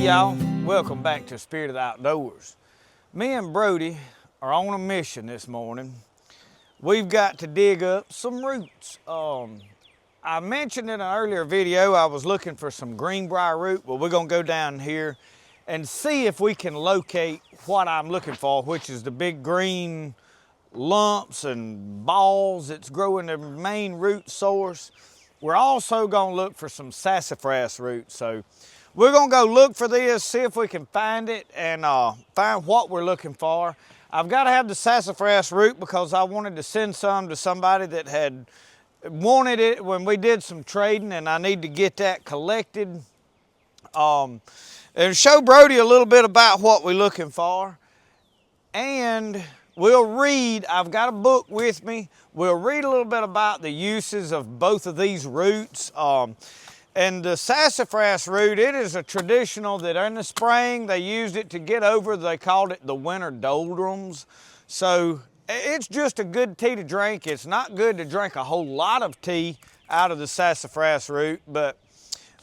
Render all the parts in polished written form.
Hey y'all, welcome back to Spirit of the Outdoors. Me and Brody are on a mission this morning. We've got to dig up some roots. I mentioned in an earlier video I was looking for some Greenbrier root. Well, we're gonna go down here and see if we can locate what I'm looking for, which is the big green lumps and balls that's growing the main root source. We're also gonna look for some sassafras roots. So we're gonna go look for this, see if we can find it and find what we're looking for. I've gotta have the sassafras root because I wanted to send some to somebody that had wanted it when we did some trading, and I need to get that collected. And show Brody a little bit about what we're looking for. And we'll read, I've got a book with me. We'll read a little bit about the uses of both of these roots. And the sassafras root, it is a traditional that in the spring they used it to get over, they called it the winter doldrums. So it's just a good tea to drink. It's not good to drink a whole lot of tea out of the sassafras root, but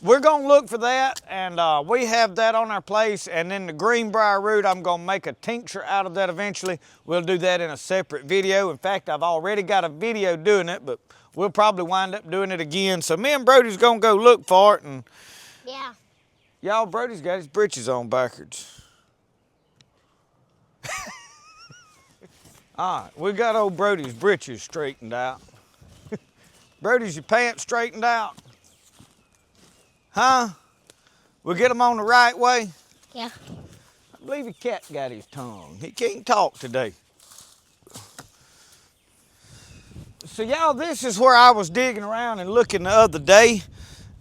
we're gonna look for that, and we have that on our place. And then the Greenbrier root, I'm gonna make a tincture out of that eventually. We'll do that in a separate video. In fact, I've already got a video doing it, but we'll probably wind up doing it again. So me and Brody's gonna go look for it, and yeah. Y'all, Brody's got his britches on backwards. All right, we got old Brody's britches straightened out. Brody's, your pants straightened out? Huh? We get them on the right way? Yeah. I believe your cat got his tongue. He can't talk today. So y'all, this is where I was digging around and looking the other day,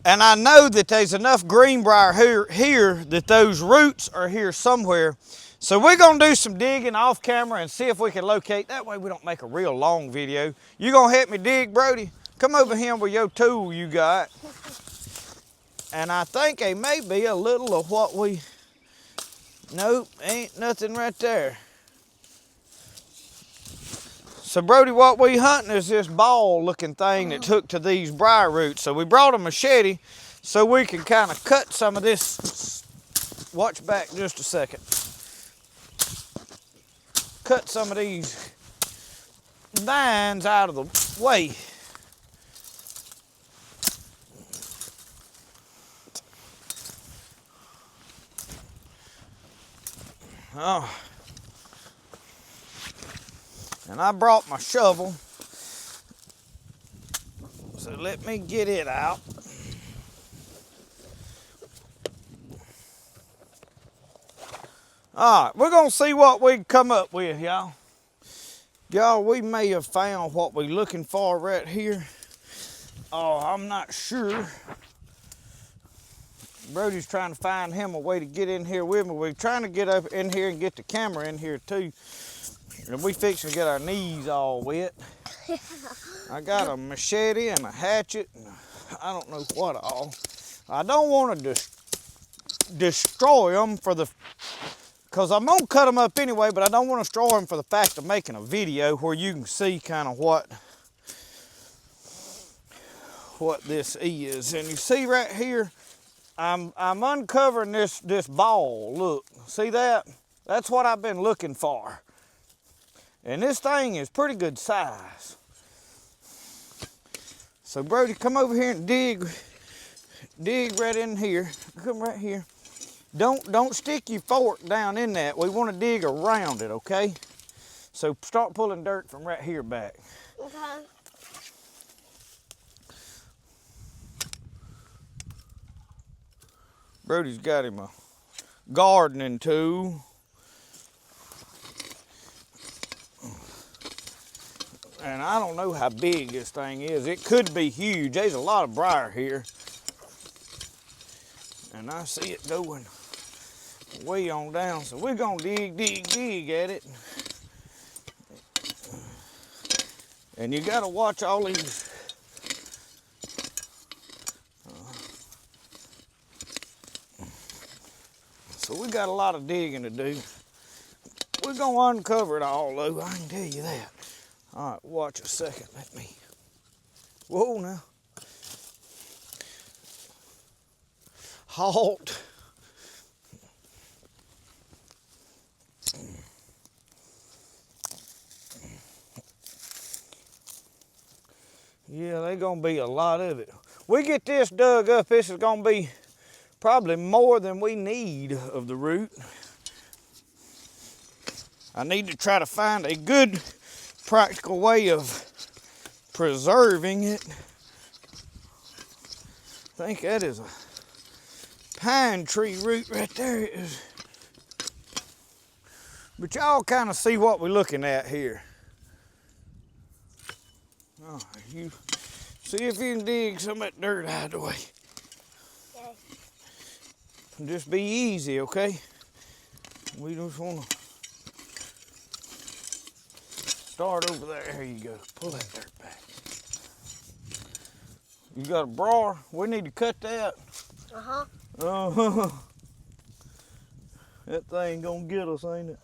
and I know that there's enough Greenbrier here that those roots are here somewhere. So we're gonna do some digging off camera and see if we can locate. That way we don't make a real long video. You gonna help me dig, Brody? Come over here with your tool you got. And I think there may be a little of what we, nope, ain't nothing right there. So Brody, what we hunting is this ball looking thing that took to these briar roots. So we brought a machete so we can kind of cut some of this. Watch back just a second. Cut some of these vines out of the way. Oh. And I brought my shovel, so let me get it out. All right, we're gonna see what we can come up with, y'all. Y'all, we may have found what we're looking for right here. Oh, I'm not sure. Brody's trying to find him a way to get in here with me. We're trying to get up in here and get the camera in here too. And we fixing to get our knees all wet. I got a machete and a hatchet, and I don't know what all. I don't want to destroy them because I'm gonna cut them up anyway, but I don't want to destroy them for the fact of making a video where you can see kind of what this is. And you see right here, I'm uncovering this ball. Look, see that? That's what I've been looking for. And this thing is pretty good size. So Brody, come over here and dig right in here. Come right here. Don't stick your fork down in that. We want to dig around it, okay? So start pulling dirt from right here back. Okay. Brody's got him a gardening tool. And I don't know how big this thing is. It could be huge. There's a lot of briar here. And I see it going way on down. So we're gonna dig at it. And you gotta watch all these. So we got a lot of digging to do. We're gonna uncover it all though, I can tell you that. All right, watch a second, let me. Whoa now. Halt. There's gonna be a lot of it. We get this dug up, this is gonna be probably more than we need of the root. I need to try to find a good practical way of preserving it. I think that is a pine tree root right there. It is. But y'all kind of see what we're looking at here. Oh, you see if you can dig some of that dirt out of the way. Okay. Just be easy, okay? We just want to start over there. There you go. Pull that dirt back. You got a briar? We need to cut that. Uh-huh. Uh-huh. That thing gonna get us, ain't it?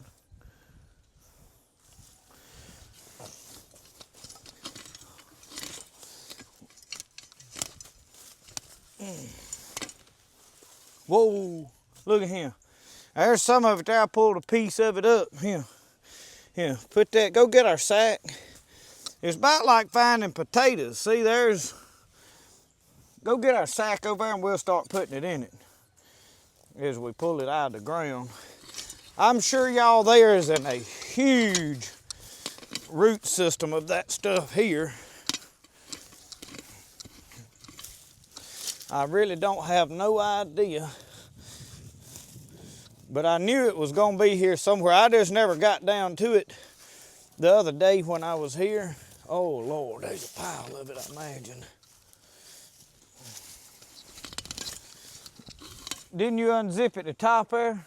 Whoa, look at him. There's some of it there. I pulled a piece of it up. Here, put that, go get our sack. It's about like finding potatoes. See, go get our sack over there and we'll start putting it in it as we pull it out of the ground. I'm sure y'all there is a huge root system of that stuff here. I really don't have no idea, but I knew it was gonna be here somewhere. I just never got down to it the other day when I was here. Oh Lord, there's a pile of it, I imagine. Didn't you unzip at the top there?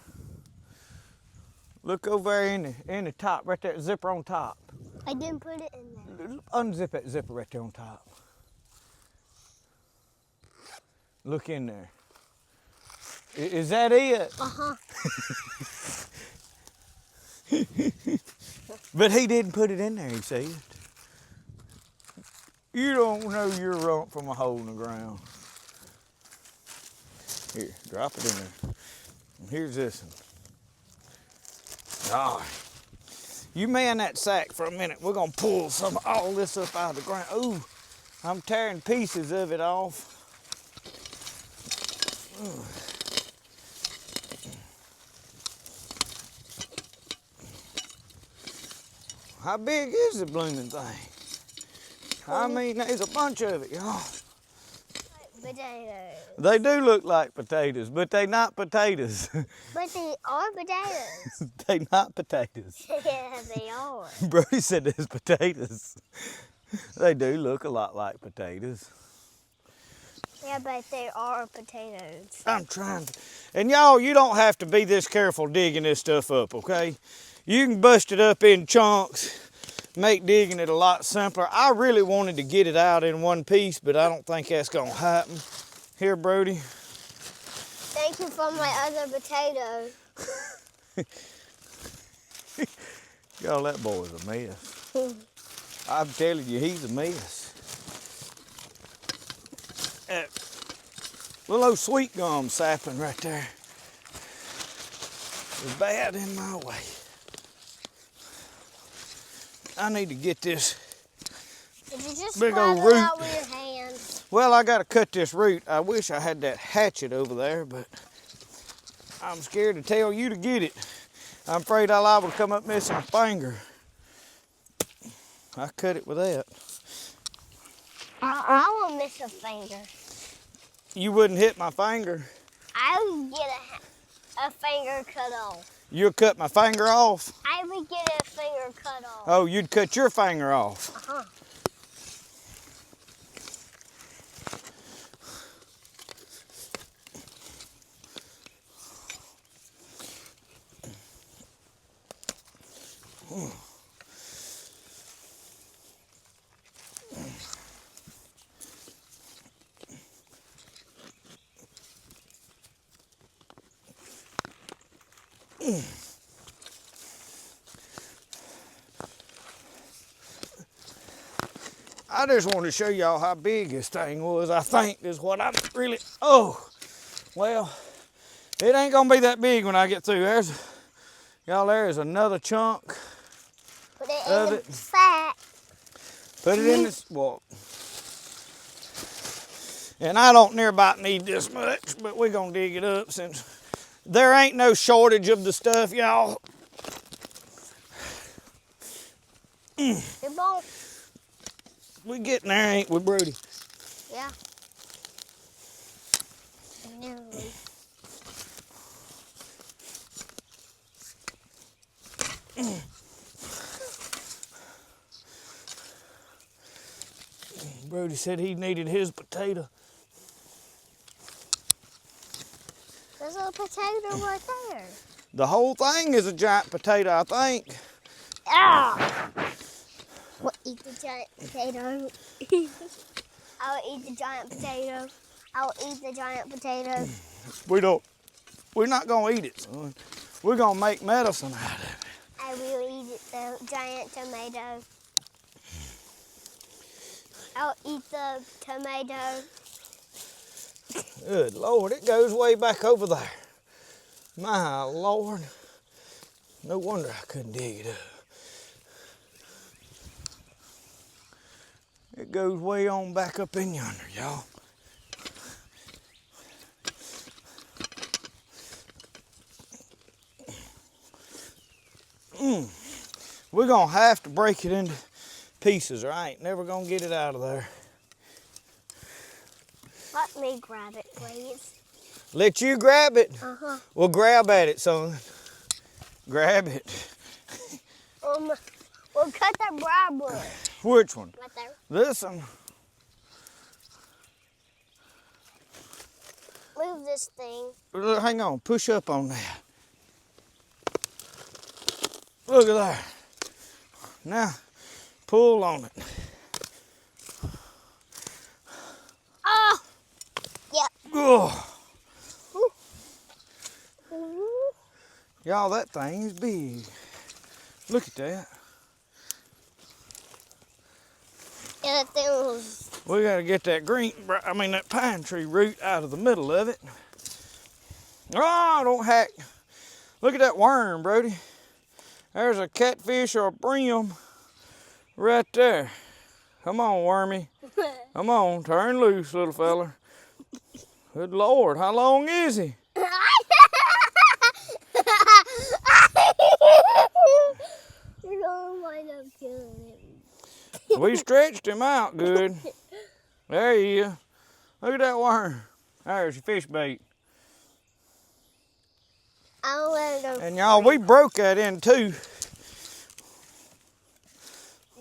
Look over there in the top, right there, zipper on top. I didn't put it in there. Unzip that zipper right there on top. Look in there. Is that it? Uh-huh. But he didn't put it in there, he said. You don't know your rump from a hole in the ground. Here, drop it in there. And here's this one. All right. You man that sack for a minute. We're gonna pull all this up out of the ground. Ooh, I'm tearing pieces of it off. Ooh. How big is the blooming thing? I mean, there's a bunch of it, y'all. Potatoes. They do look like potatoes, but they not potatoes. But they are potatoes. They not potatoes. Yeah, they are. Brody said there's potatoes. They do look a lot like potatoes. Yeah, but they are potatoes. I'm trying to. And y'all, you don't have to be this careful digging this stuff up, okay? You can bust it up in chunks, make digging it a lot simpler. I really wanted to get it out in one piece, but I don't think that's gonna happen. Here, Brody. Thank you for my other potato. Y'all, that boy's a mess. I'm telling you, he's a mess. That little old sweet gum sapling right there is bad in my way. I need to get this Did you just big spread old it root. out with your hands? Well, I gotta cut this root. I wish I had that hatchet over there, but I'm scared to tell you to get it. I'm afraid I'll liable to come up missing a finger. I cut it with that. I will miss a finger. You wouldn't hit my finger. I would get a finger cut off. You'll cut my finger off? I would get a finger cut off. Oh, you'd cut your finger off. Uh-huh. I just wanted to show y'all how big this thing was. I think is what I'm really, oh, well, it ain't gonna be that big when I get through. Y'all, there's another chunk Put it of in it. the sack. Put it in this, well, And I don't near about need this much, but we're gonna dig it up since there ain't no shortage of the stuff, y'all. Come on. We getting there, ain't we, Brody? Yeah. Nearly. Brody said he needed his potato. There's a potato right there. The whole thing is a giant potato, I think. Ah! We'll eat the giant potato. I'll eat the giant potato. I'll eat the giant potato. We're not gonna eat it, son. We're gonna make medicine out of it. I will eat it, the giant tomato. I'll eat the tomato. Good Lord, it goes way back over there. My Lord. No wonder I couldn't dig it up. It goes way on back up in yonder, y'all. We're gonna have to break it into pieces, or I ain't never gonna get it out of there. Let me grab it, please. Let you grab it? Uh-huh. Well, grab at it, son. Grab it. We'll cut that briar. Which one? Right there. This one. Move this thing. Hang on, push up on that. Look at that. Now, pull on it. Oh! Yep. Oh, Ooh. y'all, that thing is big. Look at that. Yeah, that thing was... We gotta get that that pine tree root out of the middle of it. Oh, don't hack. Look at that worm, Brody. There's a catfish or a brim right there. Come on, wormy. Come on, turn loose, little fella. Good Lord, how long is he? You're gonna wind up killing him. We stretched him out good. There he is. Look at that worm. There's your fish bait. I'll let it go. And y'all, we broke that in two.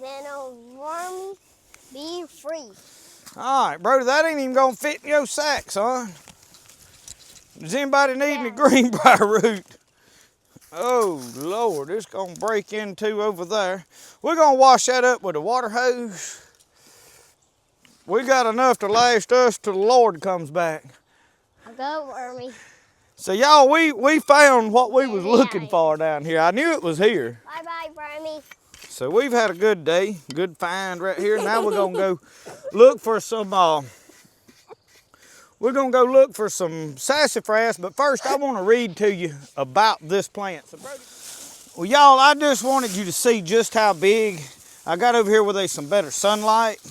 Then old wormy, be free. All right, Brody, that ain't even gonna fit in your sack, son. Does anybody need any Greenbrier root? Oh, Lord, it's gonna break in two over there. We're gonna wash that up with a water hose. We got enough to last us till the Lord comes back. I'll go, wormy. So y'all, we found what we was looking for down here. I knew it was here. Bye-bye, wormy. So we've had a good day, good find right here. Now we're gonna go look for some, sassafras, but first I wanna read to you about this plant. So Brody, well, y'all, I just wanted you to see just how big. I got over here with some better sunlight.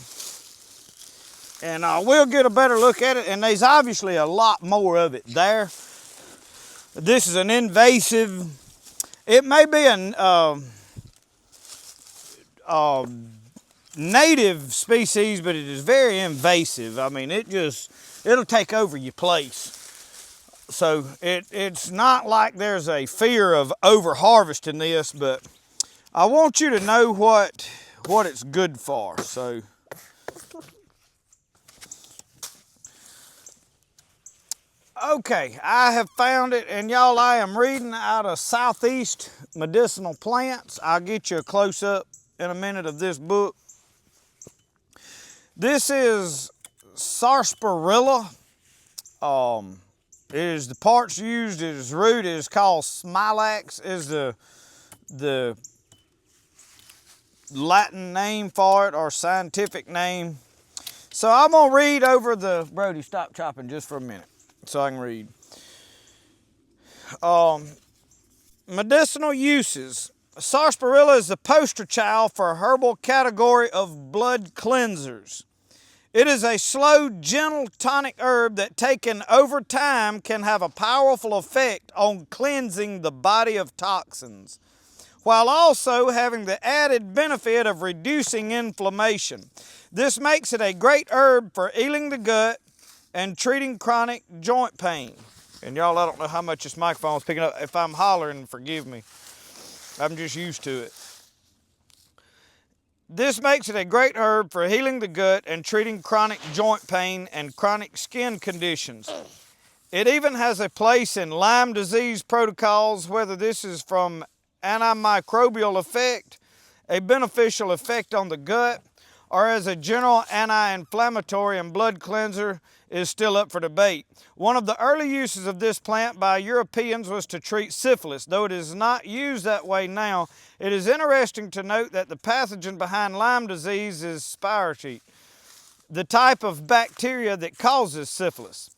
And we'll get a better look at it, and there's obviously a lot more of it there. This is an invasive, it may be a native species, but it is very invasive. I mean, it'll take over your place. So it's not like there's a fear of over harvesting this, but I want you to know what it's good for. So okay, I have found it, and y'all, I am reading out of Southeast Medicinal Plants. I'll get you a close-up in a minute of this book. This is sarsaparilla. It is the parts used as root. It is called smilax, is the Latin name for it, or scientific name. So I'm gonna read over the, Brody, stop chopping just for a minute so I can read. Medicinal uses. Sarsaparilla is the poster child for a herbal category of blood cleansers. It is a slow, gentle tonic herb that taken over time can have a powerful effect on cleansing the body of toxins, while also having the added benefit of reducing inflammation. This makes it a great herb for healing the gut and treating chronic joint pain. And y'all, I don't know how much this microphone is picking up. If I'm hollering, forgive me. I'm just used to it. This makes it a great herb for healing the gut and treating chronic joint pain and chronic skin conditions. It even has a place in Lyme disease protocols, whether this is from antimicrobial effect, a beneficial effect on the gut, or as a general anti-inflammatory and blood cleanser is still up for debate. One of the early uses of this plant by Europeans was to treat syphilis. Though it is not used that way now, it is interesting to note that the pathogen behind Lyme disease is spirochete, the type of bacteria that causes syphilis.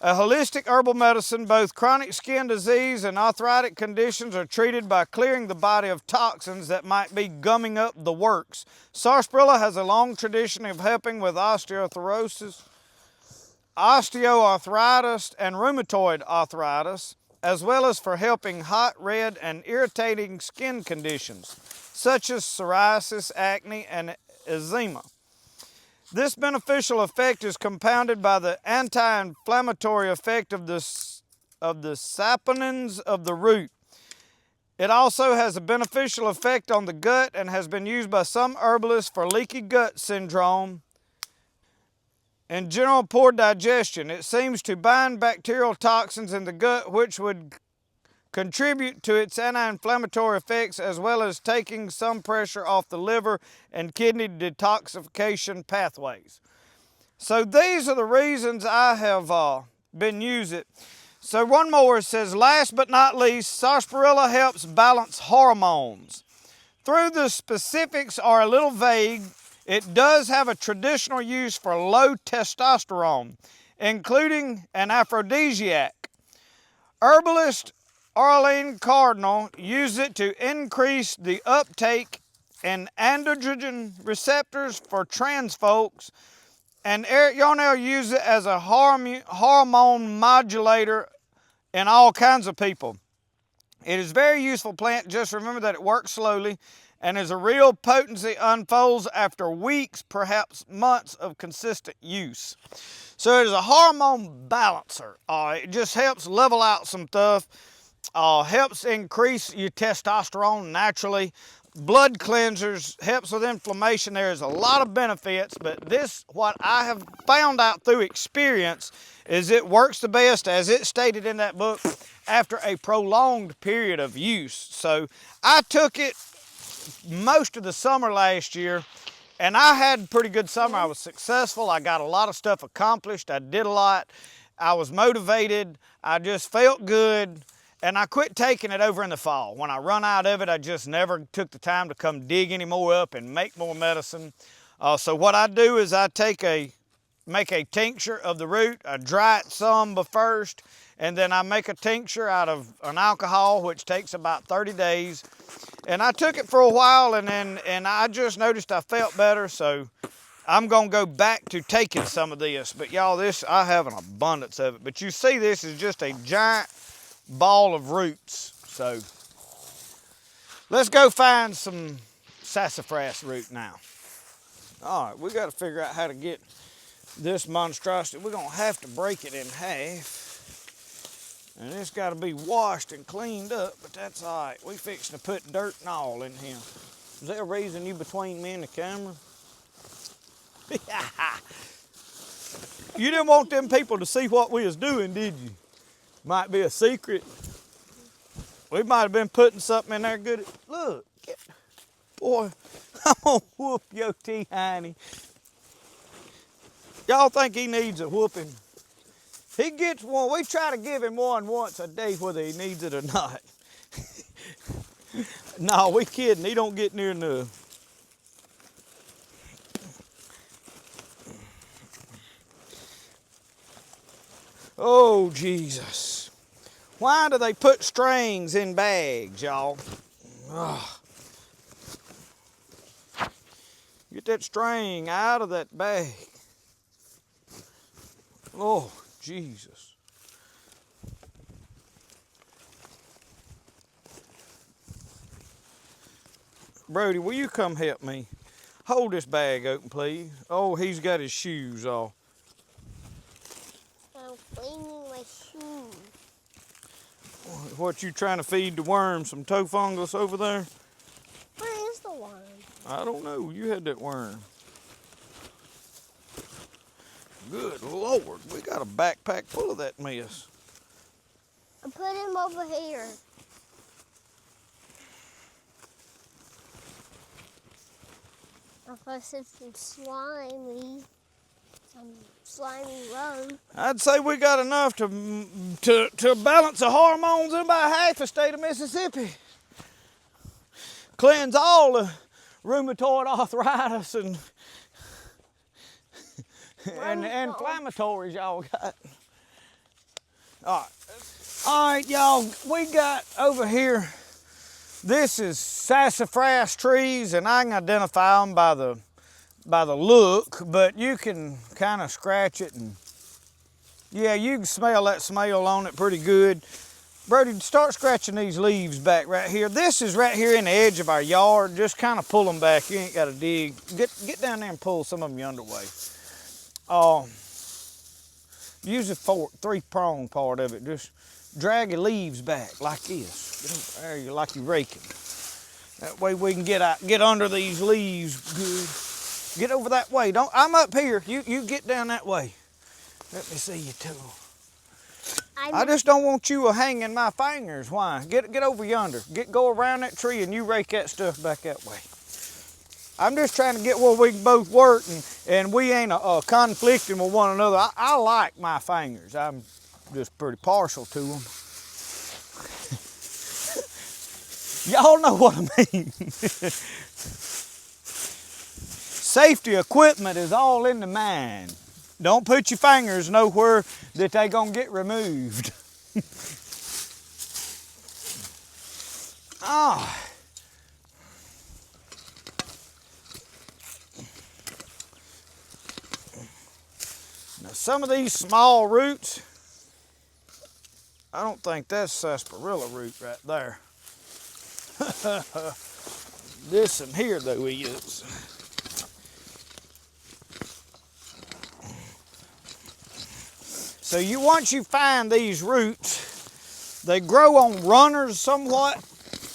A holistic herbal medicine, both chronic skin disease and arthritic conditions are treated by clearing the body of toxins that might be gumming up the works. Sarsaparilla has a long tradition of helping with osteoarthritis, and rheumatoid arthritis, as well as for helping hot, red, and irritating skin conditions, such as psoriasis, acne, and eczema. This beneficial effect is compounded by the anti-inflammatory effect of the saponins of the root. It also has a beneficial effect on the gut and has been used by some herbalists for leaky gut syndrome and general poor digestion. It seems to bind bacterial toxins in the gut, which would contribute to its anti-inflammatory effects, as well as taking some pressure off the liver and kidney detoxification pathways. So these are the reasons I have been using it. So one more, it says, last but not least, sarsaparilla helps balance hormones. Though the specifics are a little vague, it does have a traditional use for low testosterone, including an aphrodisiac. Herbalist Arlene Cardinal used it to increase the uptake in androgen receptors for trans folks, and Eric Yarnell used it as a hormone modulator in all kinds of people. It is a very useful plant. Just remember that it works slowly, and as a real potency unfolds after weeks, perhaps months of consistent use. So it is a hormone balancer. It just helps level out some stuff. Helps increase your testosterone naturally. Blood cleansers, helps with inflammation. There's a lot of benefits, but this, what I have found out through experience, is it works the best, as it stated in that book, after a prolonged period of use. So I took it most of the summer last year, and I had a pretty good summer. I was successful. I got a lot of stuff accomplished. I did a lot. I was motivated. I just felt good. And I quit taking it over in the fall. When I run out of it, I just never took the time to come dig any more up and make more medicine. So what I do is I make a tincture of the root. I dry it some first, and then I make a tincture out of an alcohol, which takes about 30 days. And I took it for a while, and I just noticed I felt better. So I'm gonna go back to taking some of this. But y'all, I have an abundance of it. But you see, this is just a giant ball of roots. So let's go find some sassafras root now. All right, we got to figure out how to get this monstrosity. We're gonna have to break it in half, and it's got to be washed and cleaned up, but that's all right. We fixing to put dirt and all in here. Is there a reason you between me and the camera? You didn't want them people to see what we was doing, did you? Might be a secret. We might have been putting something in there good. Look, boy, I'm gonna whoop your T-Hiney. Y'all think he needs a whooping? He gets one. We try to give him one once a day, whether he needs it or not. No, we kidding. He don't get near enough. Oh, Jesus. Why do they put strings in bags, y'all? Get that string out of that bag. Oh, Jesus. Brody, will you come help me? Hold this bag open, please. Oh, he's got his shoes off. I'm cleaning my shoes. What, you trying to feed the worm some toe fungus over there? Where is the worm? I don't know. You had that worm. Good Lord, we got a backpack full of that mess. I put him over here. I posted some slimy road. I'd say we got enough to balance the hormones in about half the state of Mississippi. Cleanse all the rheumatoid arthritis and inflammatories y'all got. All right, y'all, we got over here, this is sassafras trees, and I can identify them by the look, but you can kind of scratch it, and yeah, you can smell that smell on it pretty good. Brody, start scratching these leaves back right here. This is right here in the edge of our yard. Just kind of pull them back. You ain't got to dig. Get down there and pull some of them yonder way. Use the three-prong part of it. Just drag your leaves back like this. There you like you're raking. That way we can get under these leaves good. Get over that way. I'm up here. You get down that way. Let me see you too. I just don't want you hanging my fingers. Why? Get over yonder. Go around that tree and you rake that stuff back that way. I'm just trying to get where we can both work and we ain't conflicting with one another. I like my fingers. I'm just pretty partial to them. Y'all know what I mean. Safety equipment is all in the mind. Don't put your fingers nowhere that they gonna get removed. Now some of these small roots, I don't think that's sarsaparilla root right there. This one here though is. So once you find these roots, they grow on runners somewhat.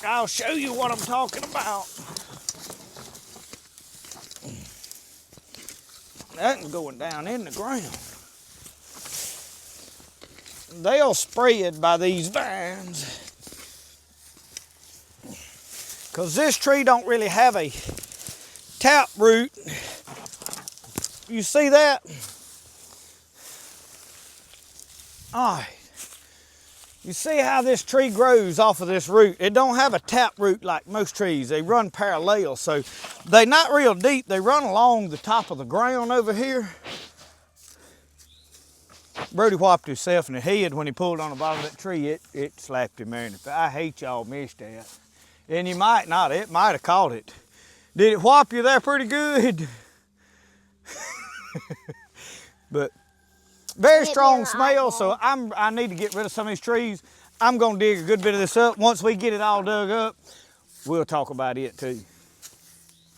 I'll show you what I'm talking about. That's going down in the ground. They'll spread by these vines. Because this tree don't really have a tap root. You see that? All right. You see how this tree grows off of this root? It don't have a tap root like most trees. They run parallel, so they're not real deep. They run along the top of the ground over here. Brody whopped himself in the head when he pulled on the bottom of that tree. It slapped him there in the face. I hate y'all missed that. And you might not. It might have caught it. Did it whop you there pretty good? But very strong smell, so I need to get rid of some of these trees. I'm gonna dig a good bit of this up. Once we get it all dug up, we'll talk about it too.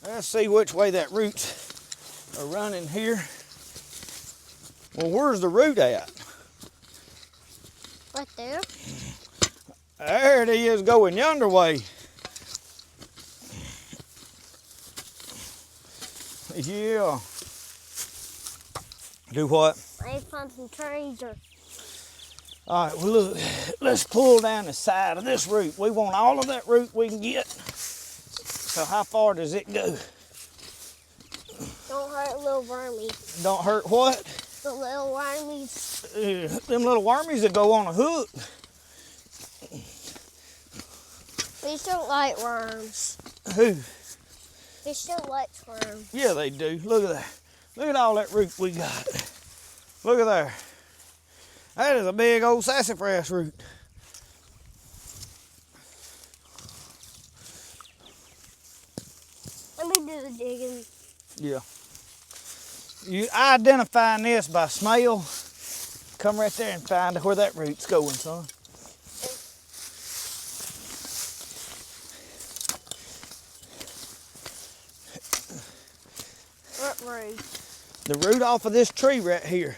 Let's see which way that roots are running here. Well, where's the root at? Right there. There it is, going yonder way. Yeah. Do what? I found some treasure. All right, well look, let's pull down the side of this root. We want all of that root we can get. So how far does it go? Don't hurt little wormies. Don't hurt what? The little wormies. Them little wormies that go on a hook. Fish don't like worms. Who? Fish don't like worms. Yeah, they do. Look at that. Look at all that root we got. Look at there. That is a big old sassafras root. Let me do the digging. Yeah. You identifying this by smell. Come right there and find where that root's going, son. What root? The root off of this tree right here.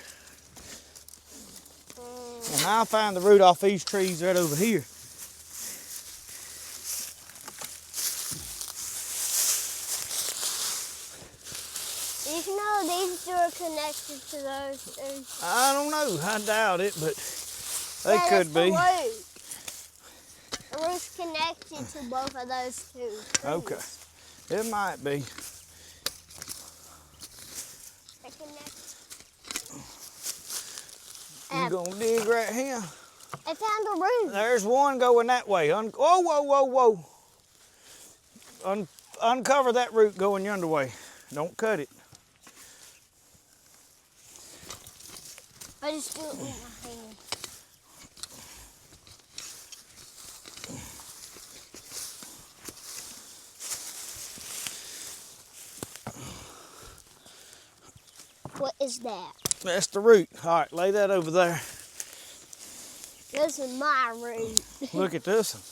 And I'll find the root off these trees right over here. Did you know these two are connected to those two? I don't know. I doubt it, but they could be. The root's connected to both of those two trees. Okay. It might be. They're connected. You gonna dig right here? I found a root. There's one going that way. Whoa, whoa, whoa, whoa. Uncover that root going yonder way. Don't cut it. I just do it with my hand. What is that? That's the root. All right, lay that over there. This is my root. Look at this one.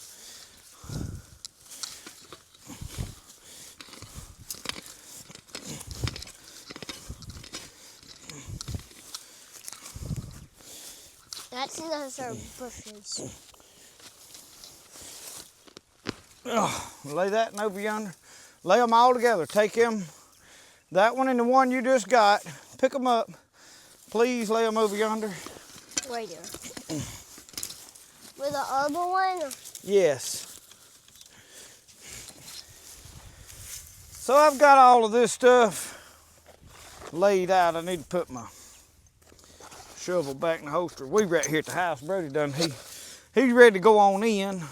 Those are bushes. Oh, lay that one over yonder. Lay them all together. Take them, that one and the one you just got. Pick them up. Please lay them over yonder. Right there. With the other one? Yes. So I've got all of this stuff laid out. I need to put my shovel back in the holster. We right here at the house. Brody done. He's ready to go on in.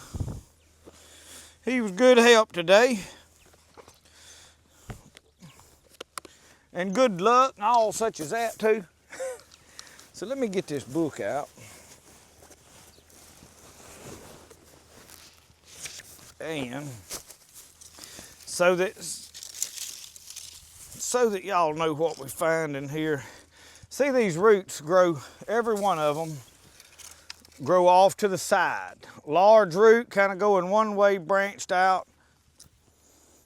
He was good help today. And good luck and all such as that too. So let me get this book out. And so that y'all know what we find in here. See, these roots grow, every one of them grow off to the side. Large root kind of going one way, branched out.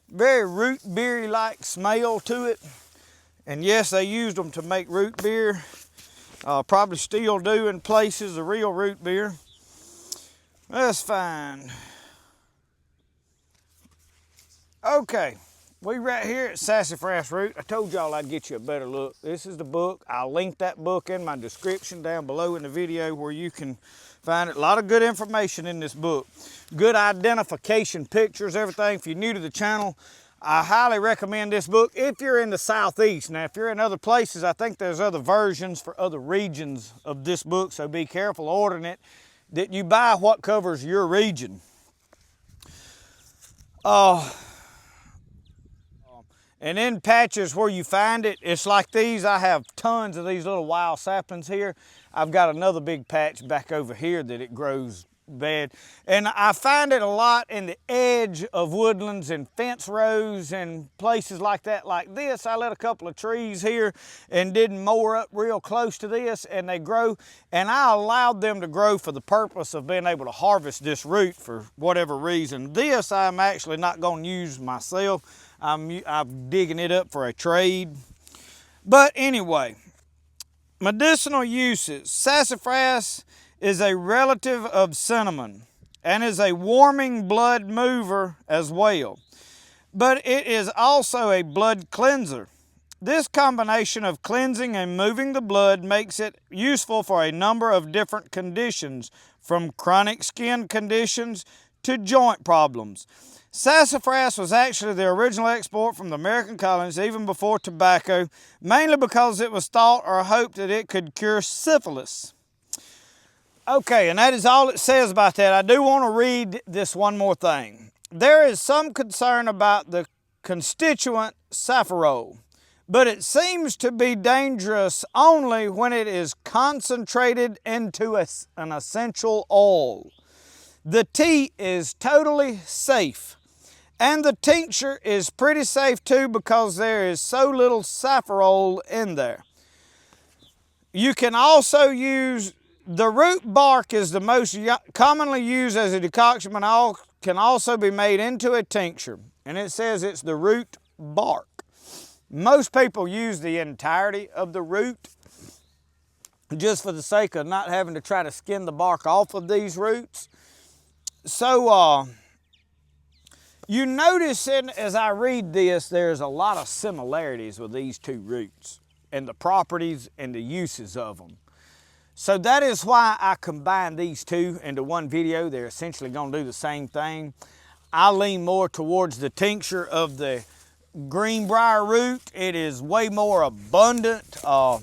Very root beer-like smell to it. And yes, they used them to make root beer. Probably still do in places, the real root beer. That's fine. Okay, we right here at Sassafras Root. I told y'all I'd get you a better look. This is the book. I'll link that book in my description down below in the video where you can find it. A lot of good information in this book. Good identification, pictures, everything. If you're new to the channel, I highly recommend this book if you're in the Southeast. Now, if you're in other places, I think there's other versions for other regions of this book, so be careful ordering it, that you buy what covers your region. And in patches where you find it, it's like these. I have tons of these little wild saplings here. I've got another big patch back over here that it grows bad. And I find it a lot in the edge of woodlands and fence rows and places like that. Like this, I let a couple of trees here and didn't mower up real close to this, and they grow. And I allowed them to grow for the purpose of being able to harvest this root for whatever reason. This I'm actually not going to use myself. I'm digging it up for a trade. But anyway, medicinal uses. Sassafras is a relative of cinnamon and is a warming blood mover as well. But it is also a blood cleanser. This combination of cleansing and moving the blood makes it useful for a number of different conditions, from chronic skin conditions to joint problems. Sassafras was actually the original export from the American colonies even before tobacco, mainly because it was thought or hoped that it could cure syphilis. Okay, and that is all it says about that. I do want to read this one more thing. There is some concern about the constituent saffrole, but it seems to be dangerous only when it is concentrated into an essential oil. The tea is totally safe. And the tincture is pretty safe too because there is so little saffrole in there. You can also use, the root bark is the most commonly used as a decoction, but can also be made into a tincture. And it says it's the root bark. Most people use the entirety of the root just for the sake of not having to try to skin the bark off of these roots. So you notice as I read this, there's a lot of similarities with these two roots and the properties and the uses of them. So that is why I combined these two into one video. They're essentially going to do the same thing. I lean more towards the tincture of the Greenbrier root. It is way more abundant, a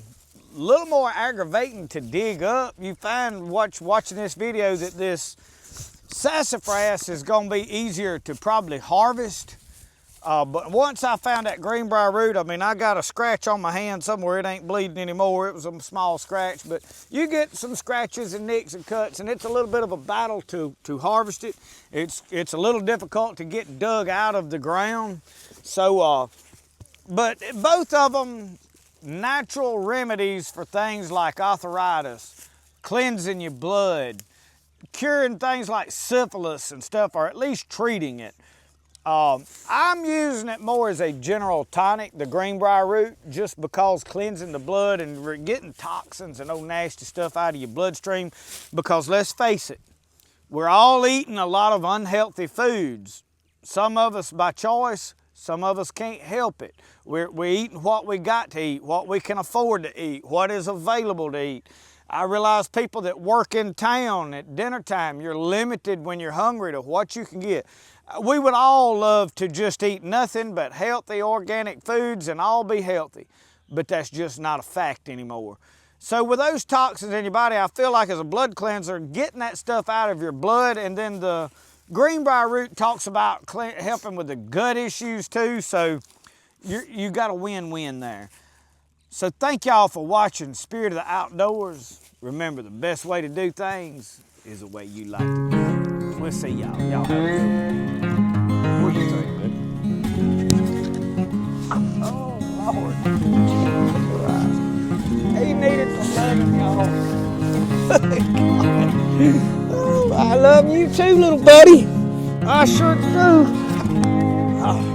little more aggravating to dig up. You find watching this video that this sassafras is going to be easier to probably harvest. But once I found that Greenbrier root, I mean, I got a scratch on my hand somewhere. It ain't bleeding anymore. It was a small scratch, but you get some scratches and nicks and cuts, and it's a little bit of a battle to harvest it. It's a little difficult to get dug out of the ground. So, but both of them, natural remedies for things like arthritis, cleansing your blood, curing things like syphilis and stuff, or at least treating it. I'm using it more as a general tonic, the Greenbrier root, just because cleansing the blood and getting toxins and old nasty stuff out of your bloodstream. Because let's face it, we're all eating a lot of unhealthy foods. Some of us by choice, some of us can't help it. We're eating what we got to eat, what we can afford to eat, what is available to eat. I realize people that work in town at dinner time, you're limited when you're hungry to what you can get. We would all love to just eat nothing but healthy organic foods and all be healthy, but that's just not a fact anymore. So with those toxins in your body, I feel like as a blood cleanser, getting that stuff out of your blood, and then the Greenbrier root talks about helping with the gut issues too, so you got a win-win there. So thank y'all for watching Spirit of the Outdoors. Remember, the best way to do things is the way you like to do it. We'll see y'all. Y'all have a good one. What do you think, buddy? Oh, Lord. He needed some loving, y'all. Oh, I love you too, little buddy. I sure do. Oh.